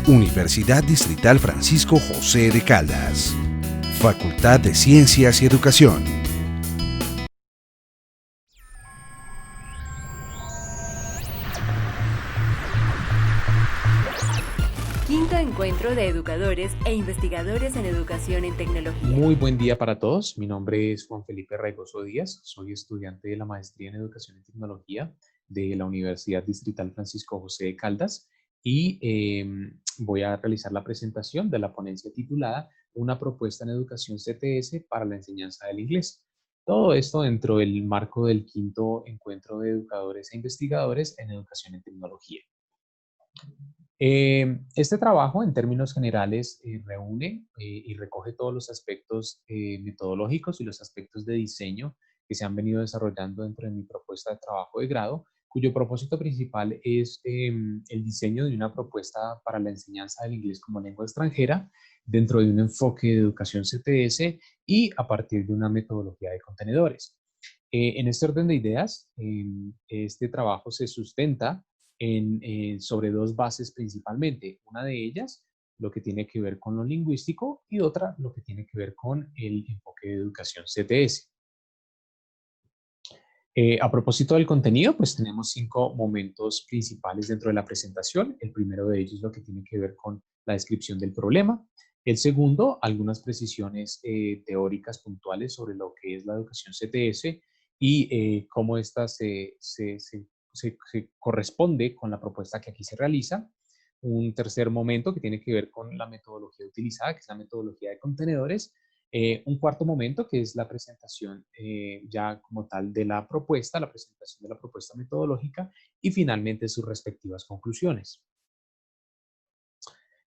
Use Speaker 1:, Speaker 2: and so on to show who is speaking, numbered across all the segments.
Speaker 1: Universidad Distrital Francisco José de Caldas. Facultad de Ciencias y Educación.
Speaker 2: Quinto encuentro de educadores e investigadores en educación en tecnología.
Speaker 3: Muy buen día para todos. Mi nombre es Juan Felipe Raigoso Díaz. Soy estudiante de la Maestría en Educación en Tecnología de la Universidad Distrital Francisco José de Caldas y voy a realizar la presentación de la ponencia titulada Una propuesta en educación CTS para la enseñanza del inglés. Todo esto dentro del marco del quinto encuentro de educadores e investigadores en educación en tecnología. Este trabajo, en términos generales, reúne y recoge todos los aspectos metodológicos y los aspectos de diseño que se han venido desarrollando dentro de mi propuesta de trabajo de grado, cuyo propósito principal es el diseño de una propuesta para la enseñanza del inglés como lengua extranjera dentro de un enfoque de educación CTS y a partir de una metodología de contenedores. En este orden de ideas, este trabajo se sustenta sobre dos bases principalmente. Una de ellas, lo que tiene que ver con lo lingüístico y otra, lo que tiene que ver con el enfoque de educación CTS. A propósito del contenido, pues tenemos 5 momentos principales dentro de la presentación. El primero de ellos es lo que tiene que ver con la descripción del problema. El segundo, algunas precisiones teóricas puntuales sobre lo que es la educación CTS y cómo esta se corresponde con la propuesta que aquí se realiza. Un tercer momento que tiene que ver con la metodología utilizada, que es la metodología de contenedores. Un cuarto momento que es la presentación ya como tal de la propuesta, la presentación de la propuesta metodológica y finalmente sus respectivas conclusiones.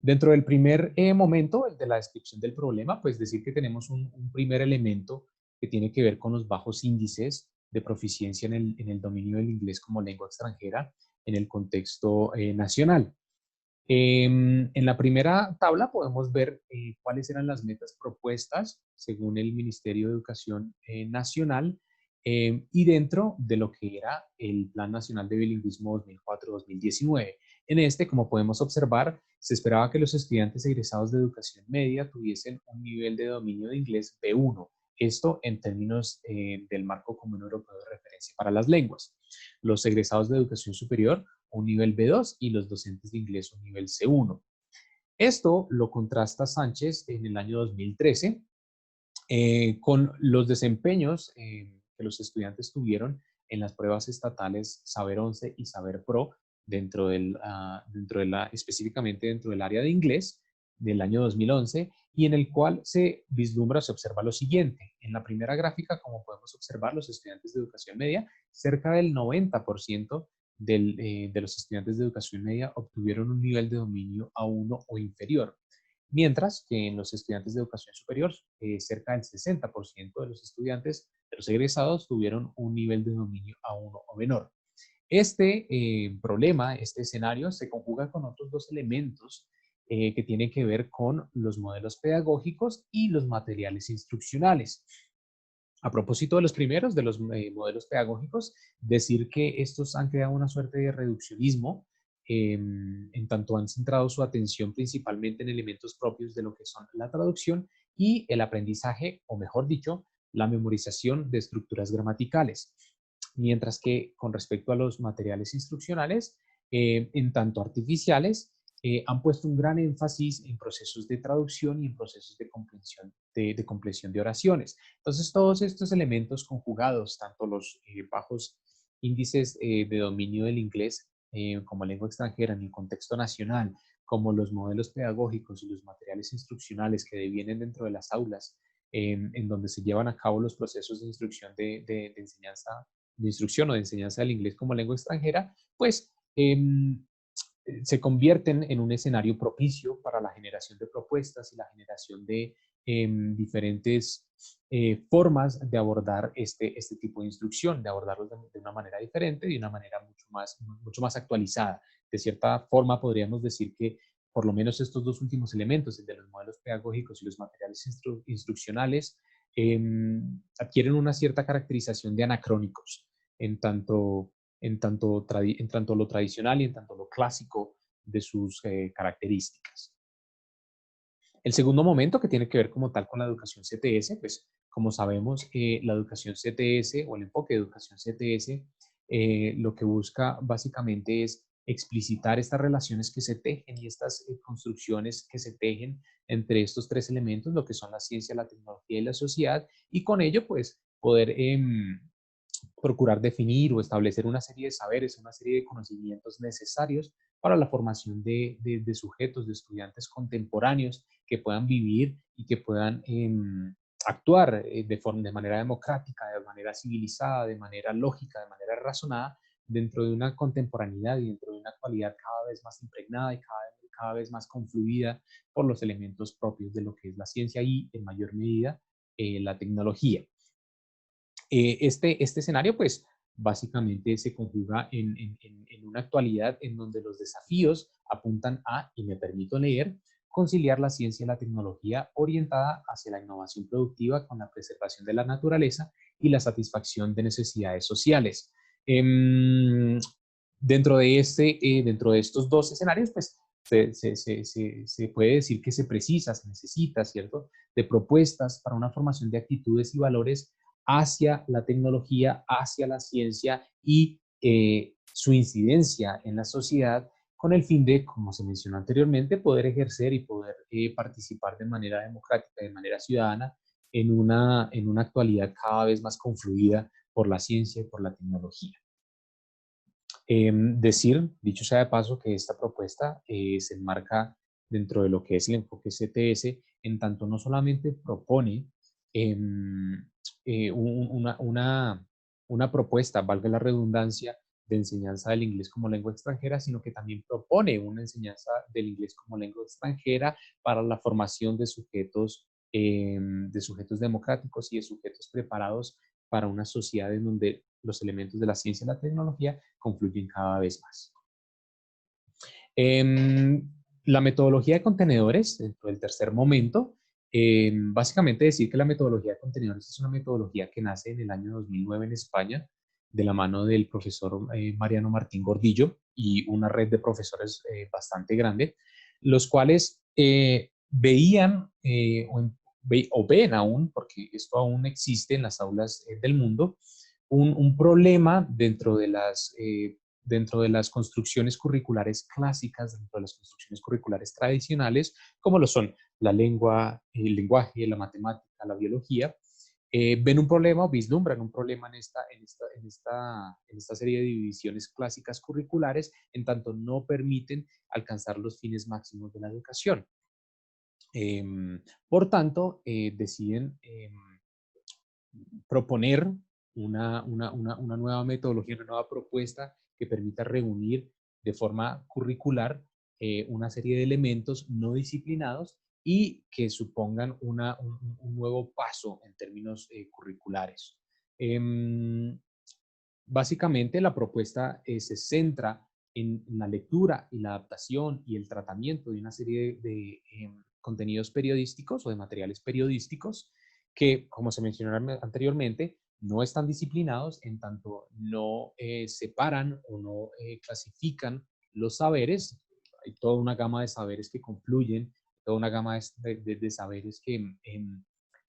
Speaker 3: Dentro del primer momento, el de la descripción del problema, pues decir que tenemos un primer elemento que tiene que ver con los bajos índices de proficiencia en el dominio del inglés como lengua extranjera en el contexto nacional. En la primera tabla podemos ver cuáles eran las metas propuestas según el Ministerio de Educación Nacional y dentro de lo que era el Plan Nacional de Bilingüismo 2004-2019. En este, como podemos observar, se esperaba que los estudiantes egresados de educación media tuviesen un nivel de dominio de inglés B1. Esto en términos del marco común europeo de referencia para las lenguas. Los egresados de educación superior un nivel B2 y los docentes de inglés un nivel C1. Esto lo contrasta Sánchez en el año 2013 con los desempeños que los estudiantes tuvieron en las pruebas estatales Saber 11 y Saber Pro específicamente dentro del área de inglés del año 2011 y en el cual se vislumbra, se observa lo siguiente. En la primera gráfica, como podemos observar, los estudiantes de educación media, cerca del 90% de los estudiantes de educación media obtuvieron un nivel de dominio A1 o inferior, mientras que en los estudiantes de educación superior, cerca del 60% de los estudiantes, de los egresados, tuvieron un nivel de dominio A1 o menor. Este problema, este escenario, se conjuga con otros dos elementos que tienen que ver con los modelos pedagógicos y los materiales instruccionales. A propósito de los primeros, de los modelos pedagógicos, decir que estos han creado una suerte de reduccionismo, en tanto han centrado su atención principalmente en elementos propios de lo que son la traducción y el aprendizaje, o mejor dicho, la memorización de estructuras gramaticales. Mientras que con respecto a los materiales instruccionales, en tanto artificiales, han puesto un gran énfasis en procesos de traducción y en procesos de comprensión de oraciones. Entonces, todos estos elementos conjugados, tanto los bajos índices de dominio del inglés como lengua extranjera en el contexto nacional, como los modelos pedagógicos y los materiales instruccionales que devienen dentro de las aulas, en donde se llevan a cabo los procesos de instrucción de enseñanza, de instrucción o de enseñanza del inglés como lengua extranjera, pues se convierten en un escenario propicio para la generación de propuestas y la generación de diferentes formas de abordar este tipo de instrucción, de abordarlos de una manera diferente, de una manera mucho más actualizada. De cierta forma, podríamos decir que por lo menos estos dos últimos elementos, el de los modelos pedagógicos y los materiales instruccionales, adquieren una cierta caracterización de anacrónicos, en tanto lo tradicional y en tanto lo clásico características. El segundo momento, que tiene que ver como tal con la educación CTS, pues como sabemos, la educación CTS o el enfoque de educación CTS lo que busca básicamente es explicitar estas relaciones que se tejen y estas construcciones que se tejen entre estos tres elementos, lo que son la ciencia, la tecnología y la sociedad, y con ello pues poder procurar definir o establecer una serie de saberes, una serie de conocimientos necesarios para la formación de sujetos, de estudiantes contemporáneos que puedan vivir y que puedan actuar de manera democrática, de manera civilizada, de manera lógica, de manera razonada, dentro de una contemporaneidad y dentro de una actualidad cada vez más impregnada y cada vez más confluida por los elementos propios de lo que es la ciencia y, en mayor medida, la tecnología. Este escenario, pues, básicamente se conjuga en una actualidad en donde los desafíos apuntan a, y me permito leer, conciliar la ciencia y la tecnología orientada hacia la innovación productiva con la preservación de la naturaleza y la satisfacción de necesidades sociales. Dentro de estos dos escenarios, pues, se puede decir que se necesita, ¿cierto?, de propuestas para una formación de actitudes y valores hacia la tecnología, hacia la ciencia y su incidencia en la sociedad, con el fin de, como se mencionó anteriormente, poder ejercer y poder participar de manera democrática, de manera ciudadana, en una actualidad cada vez más confluida por la ciencia y por la tecnología. Dicho sea de paso, que esta propuesta se enmarca dentro de lo que es el enfoque CTS, en tanto no solamente propone una propuesta, valga la redundancia, de enseñanza del inglés como lengua extranjera, sino que también propone una enseñanza del inglés como lengua extranjera para la formación de sujetos democráticos y de sujetos preparados para una sociedad en donde los elementos de la ciencia y la tecnología confluyen cada vez más. La metodología de contenedores, dentro del tercer momento, básicamente decir que la metodología de contenedores es una metodología que nace en el año 2009 en España, de la mano del profesor Mariano Martín Gordillo y una red de profesores bastante grande, los cuales veían o ven aún, porque esto aún existe en las aulas del mundo, un problema dentro de las construcciones curriculares clásicas, dentro de las construcciones curriculares tradicionales, como lo son la lengua, el lenguaje, la matemática, la biología. Ven un problema o vislumbran un problema en esta serie de divisiones clásicas curriculares, en tanto no permiten alcanzar los fines máximos de la educación. Por tanto, deciden proponer una nueva metodología, una nueva propuesta que permita reunir de forma curricular una serie de elementos no disciplinados y que supongan un nuevo paso en términos curriculares. Básicamente, la propuesta se centra en la lectura y la adaptación y el tratamiento de una serie de contenidos periodísticos o de materiales periodísticos que, como se mencionó anteriormente, no están disciplinados, en tanto no separan o no clasifican los saberes. Hay toda una gama de saberes que confluyen, toda una gama de saberes que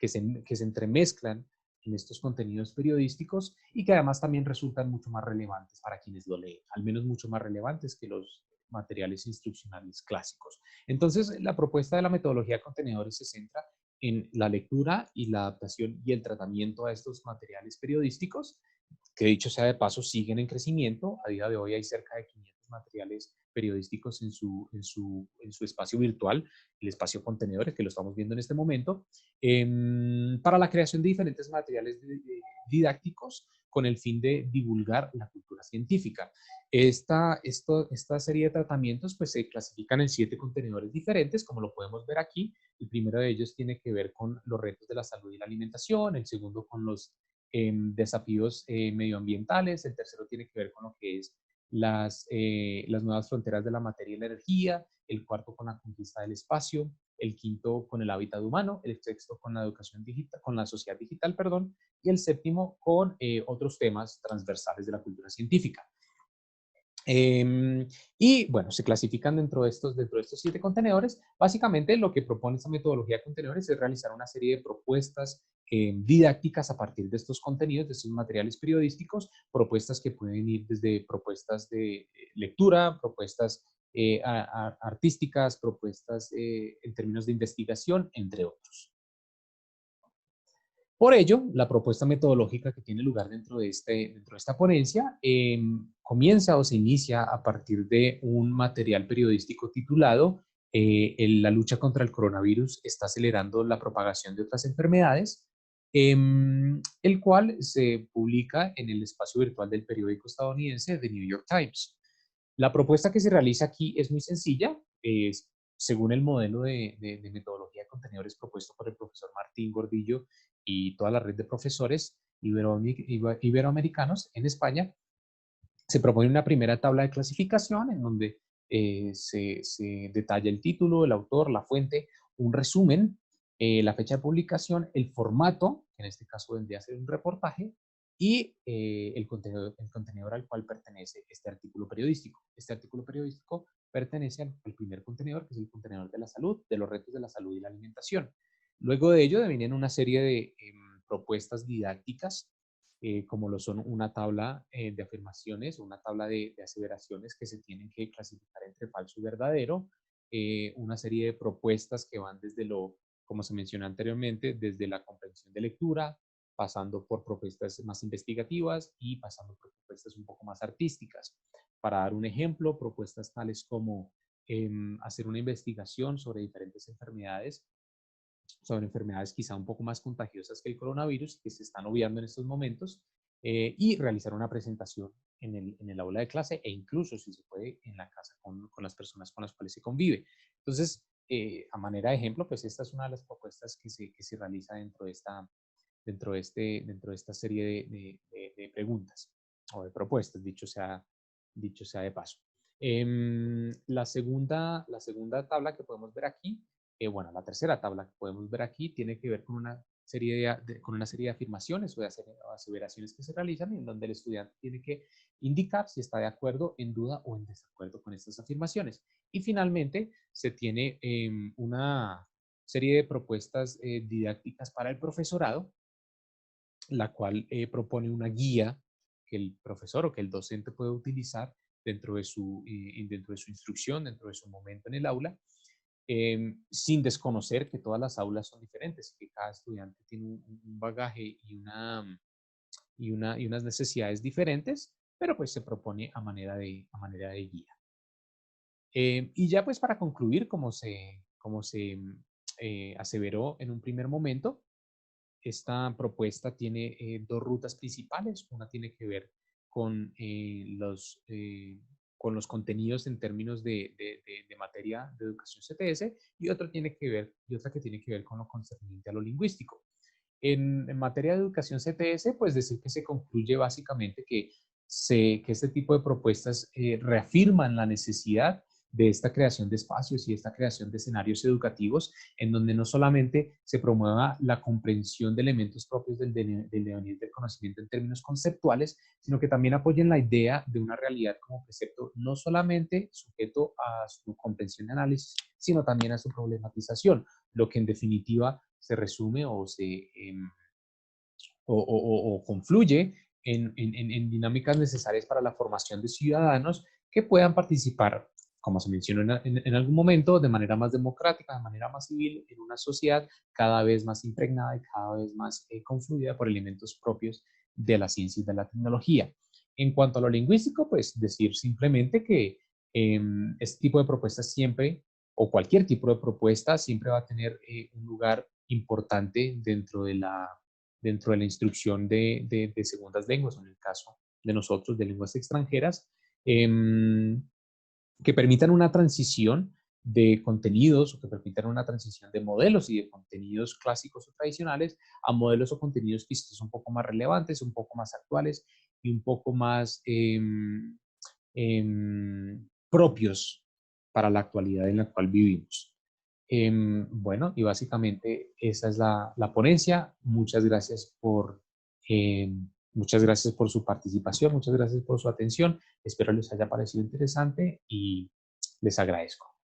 Speaker 3: se entremezclan en estos contenidos periodísticos y que además también resultan mucho más relevantes para quienes lo leen, al menos mucho más relevantes que los materiales instruccionales clásicos. Entonces, la propuesta de la metodología de contenedores se centra en la lectura y la adaptación y el tratamiento a estos materiales periodísticos, que dicho sea de paso siguen en crecimiento. A día de hoy hay cerca de 500 materiales periodísticos en su espacio virtual, el espacio contenedores, que lo estamos viendo en este momento, para la creación de diferentes materiales didácticos con el fin de divulgar la cultura científica. Esta serie de tratamientos pues, se clasifican en 7 contenedores diferentes, como lo podemos ver aquí. El primero de ellos tiene que ver con los retos de la salud y la alimentación, el segundo con los desafíos medioambientales, el tercero tiene que ver con lo que es las nuevas fronteras de la materia y la energía, el cuarto con la conquista del espacio, el quinto con el hábitat humano, el sexto con la educación digital, con la sociedad digital, perdón, y el séptimo con otros temas transversales de la cultura científica. Y bueno, se clasifican dentro de estos 7 contenedores. Básicamente lo que propone esta metodología de contenedores es realizar una serie de propuestas didácticas a partir de estos contenidos, de estos materiales periodísticos, propuestas que pueden ir desde propuestas de lectura, propuestas artísticas, propuestas en términos de investigación, entre otros. Por ello, la propuesta metodológica que tiene lugar dentro de esta ponencia comienza o se inicia a partir de un material periodístico titulado La lucha contra el coronavirus está acelerando la propagación de otras enfermedades, el cual se publica en el espacio virtual del periódico estadounidense The New York Times. La propuesta que se realiza aquí es muy sencilla, es según el modelo de metodología de contenedores propuesto por el profesor Martín Gordillo y toda la red de profesores iberoamericanos en España. Se propone una primera tabla de clasificación en donde se detalla el título, el autor, la fuente, un resumen, la fecha de publicación, el formato, que en este caso vendría a ser un reportaje, y el contenedor al cual pertenece este artículo periodístico. Este artículo periodístico pertenece al primer contenedor, que es el contenedor de la salud, de los retos de la salud y la alimentación. Luego de ello vienen una serie de propuestas didácticas, como lo son una tabla de afirmaciones, una tabla de aseveraciones que se tienen que clasificar entre falso y verdadero, una serie de propuestas que van desde como se mencionó anteriormente, desde la comprensión de lectura, pasando por propuestas más investigativas y pasando por propuestas un poco más artísticas. Para dar un ejemplo, propuestas tales como hacer una investigación sobre diferentes enfermedades, quizá un poco más contagiosas que el coronavirus, que se están obviando en estos momentos, y realizar una presentación en el aula de clase e incluso, si se puede, en la casa con las personas con las cuales se convive. Entonces, a manera de ejemplo, pues esta es una de las propuestas que se realiza dentro de esta serie de preguntas o de propuestas, dicho sea de paso. La segunda tabla que podemos ver aquí, bueno, la tercera tabla que podemos ver aquí tiene que ver con una serie de afirmaciones o de aseveraciones que se realizan en donde el estudiante tiene que indicar si está de acuerdo, en duda o en desacuerdo con estas afirmaciones. Y finalmente se tiene una serie de propuestas didácticas para el profesorado, la cual propone una guía que el profesor o que el docente puede utilizar dentro de su instrucción, dentro de su momento en el aula, sin desconocer que todas las aulas son diferentes, que cada estudiante tiene un bagaje y unas necesidades diferentes, pero pues se propone a manera de guía. Y ya pues para concluir, como se aseveró en un primer momento, esta propuesta tiene dos rutas principales. Una tiene que ver con con los contenidos en términos de materia de educación CTS y otra que tiene que ver con lo concerniente a lo lingüístico. En materia de educación CTS, pues decir que se concluye básicamente que este tipo de propuestas reafirman la necesidad de esta creación de espacios y esta creación de escenarios educativos en donde no solamente se promueva la comprensión de elementos propios del devenir del conocimiento en términos conceptuales, sino que también apoyen la idea de una realidad como precepto no solamente sujeto a su comprensión y análisis, sino también a su problematización, lo que en definitiva se resume o confluye en dinámicas necesarias para la formación de ciudadanos que puedan participar, como se mencionó en algún momento, de manera más democrática, de manera más civil, en una sociedad cada vez más impregnada y cada vez más confluida por elementos propios de la ciencia y de la tecnología. En cuanto a lo lingüístico, pues decir simplemente que este tipo de propuestas siempre, o cualquier tipo de propuesta, siempre va a tener un lugar importante dentro de la instrucción de segundas lenguas, o en el caso de nosotros de lenguas extranjeras, que permitan una transición de contenidos o que permitan una transición de modelos y de contenidos clásicos o tradicionales a modelos o contenidos quizás un poco más relevantes, un poco más actuales y un poco más propios para la actualidad en la cual vivimos. Bueno, y básicamente esa es la ponencia. Muchas gracias por Muchas gracias por su participación, muchas gracias por su atención. Espero les haya parecido interesante y les agradezco.